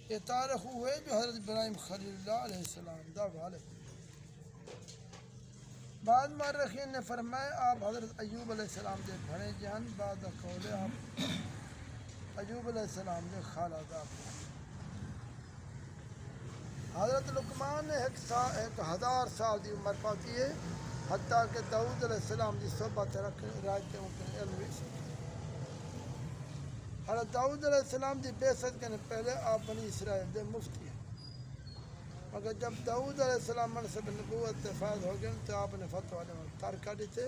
یہ تاریخ ہوئے جو حضرت ابراہیم خلیل اللہ علیہ السلام دا والد. بعد مورخین نے فرمایا آپ حضرت ایوب علیہ السلام دے بھڑے جان بعد قول آپ ایوب علیہ السلام دے خالہ دا. حضرت لقمان نے 1000 سال دی عمر پاتی ہے حتیٰ کہ داؤد علیہ السلام دی صحبت رکھتے ممکن علم بھی. حضرت داؤد علیہ السلام دی بعثت کرنے پہلے آپ بنی اسرائیل دے مفتی ہیں، مگر جب داؤد علیہ السلام منصب نبوت سے فائد ہو گئے تو آپ نے فتح والے ترک دی تھے.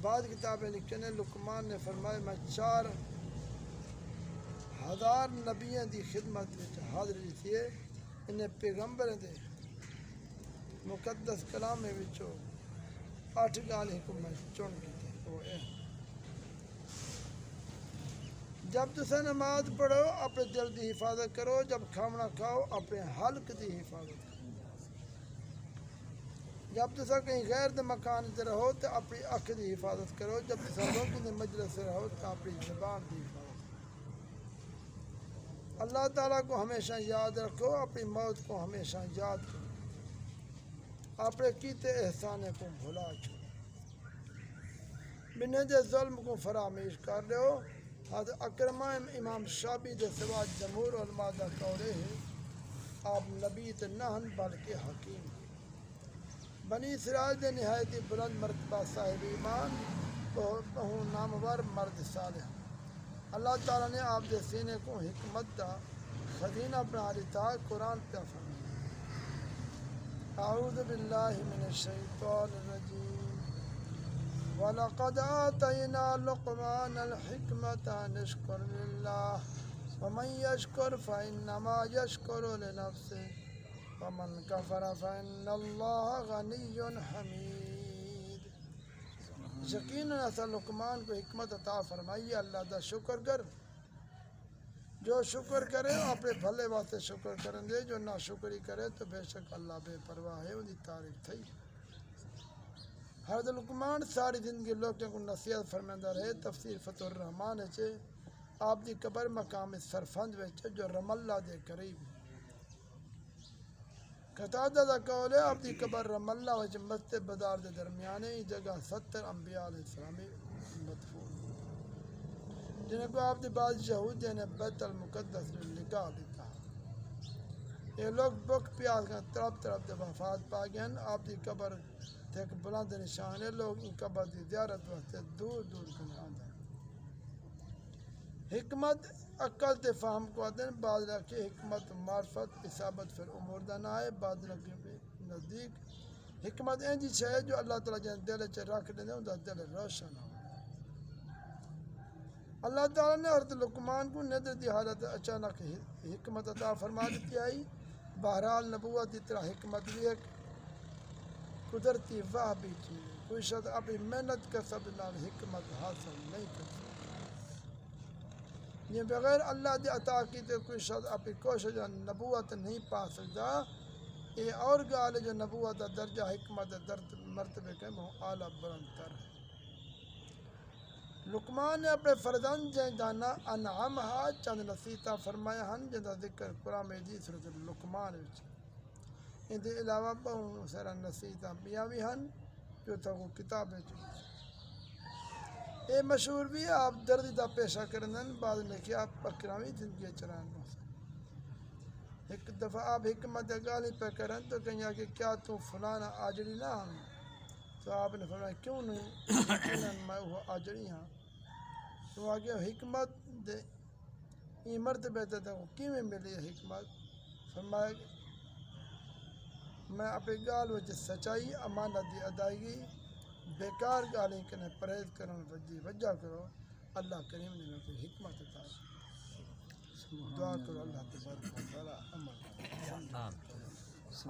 بعض کتابیں لکھے نے لقمان نے فرمایا میں 4000 نبیوں دی خدمت میں حاضری تھی، انہیں پیغمبر دے مقدس کلام وچوں 8 گال حکومت چن کی تھے. وہ جب تسا نماز پڑھو اپنے دل کی حفاظت کرو، جب کھانا کھاؤ اپنے حلق کی حفاظت کرو، جب تسا کہیں غیر دے مکان سے رہو تو اپنی اکھ کی حفاظت کرو، جب تسا لوگوں کے مجلس سے رہو تو اپنی زبان کی حفاظت کرو. اللہ تعالیٰ کو ہمیشہ یاد رکھو، اپنی موت کو ہمیشہ یاد کرو، اپنے کیتے احسان کو بھلا چھوڑو، بنے دے ظلم کو فراموش کر لو. حضرت اکرمہ امام شافعی دے سوا جمہور علماء دا قول ہے آپ نبی تے نہن بلکہ حکیم. بنی اسرائیل دے نہایت بلند مرتبہ صاحب ایمان بہو نامور مرد صالح. اللہ تعالیٰ نے آپ دے سینے کو حکمت دا خزینہ بنا دیتا. قرآن پہ فرمایا اعوذ باللہ من الشیطان الرجیم وَلَقَدْ آتَيْنَا لُقْمَانَ الْحِكْمَةَ أَنِ اشْكُرْ لِلَّهِ وَمَنْ يَشْكُرْ فَإِنَّمَا يَشْكُرُ لِنَفْسِهِ وَمَنْ كَفَرَ فَإِنَّ اللَّهَ غَنِيٌّ حَمِيدٌ. یقیناً ایسا لقمان کو حکمت عطا فرمائی. اللہ دا شکر کر، جو شکر کرے اپنے بھلے واسطے شکر کریں دے، جو نہ شکری کرے تو بے شک اللہ بے پرواہ ہے، ان کی تعریف تھی. حضرت لقمان ساری زندگی لوگوں کو نصیحت فرماندہ رہے. تفسیر فتح الرحمان ہے آپ دی قبر مقام سرفند وچ جو رم اللہ دے قریب. قتادہ دا قول ہے آپ دی قبر رم اللہ وچ مسجد بازار دے درمیان ہے. جگہ 70 انبیاء علیہ السلام مدفون، جنہیں کو آپ دی بعض یہودیوں نے بیت المقدس میں نکاح دیتا. یہ لوگ بھوک پیاس کا تڑپ دے وفات پا گئے. آپ دی قبر ایک بلند نشان ہے. لوگ ان قبر کی زیارت واسطے دور دور کنے آتے ہیں. حکمت عقل تے فہم کو آتے ہیں. بعض رکھے حکمت معرفت اصابت پھر امور دا نہ ہے. بعض رکھے نزدیک حکمت اینجی ہے جو اللہ تعالیٰ جن دل چ رکھ دیں ان کا دل روشن ہو. اللہ تعالیٰ نے حضرت لقمان کو ندر دی حالت اچانک حکمت عطا فرما دیتی آئی. بہرحال نبوت کی طرح حکمت بھی ایک قدرتی واہ بھی چیز ہے. کوئی شخص اپنی محنت کا سب نال حکمت حاصل نہیں کر سکتا. یہ بغیر اللہ دی عطا کی تو کوئی شخص اپنی کوشش نبوت نہیں پا سکتا. یہ اور گال ہے جو نبوت کا درجہ حکمت مرتبے کے اعلیٰ بلند تر ہے. لقمان نے اپنے فرزند جانا انعامہا چند نصیحتاں فرمایا ہن جن کا ذکر قرآن مجید سورۃ لقمان وچ. ان کے علاوہ بہت سارا نصیحتاں بیاں بھی ہن جو تھو کتاب وچ. یہ مشہور بھی آپ دردی دا پیشہ کرندن. بعد نے کہ آپ بکراوی زندگی چلائیں. ایک دفعہ آپ حکمت گالی پہ کریں تو کہیں کہ کیا تو فلانا آجڑی نہ ہوں؟ تو آپ نے فرمایا کیوں نہیں، میں وہ آجڑی ہاں. تو آگے حکمت دے یہ مرتبہ تے وہ کیویں ملی حکمت؟ فرمایا میں اپنی گال وچ سچائی امانت دی ادائیگی بیکار گالیں کنے پرہیز کرن وجہ کرو. اللہ کریم نے میں کوئی حکمت عطا کی. دعا کرو اللہ تبارک و تعالی عمل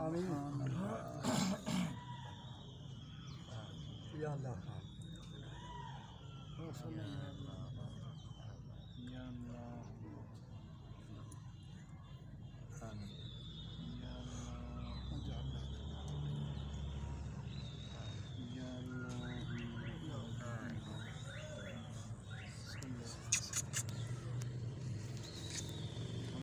آمین یا اللہ.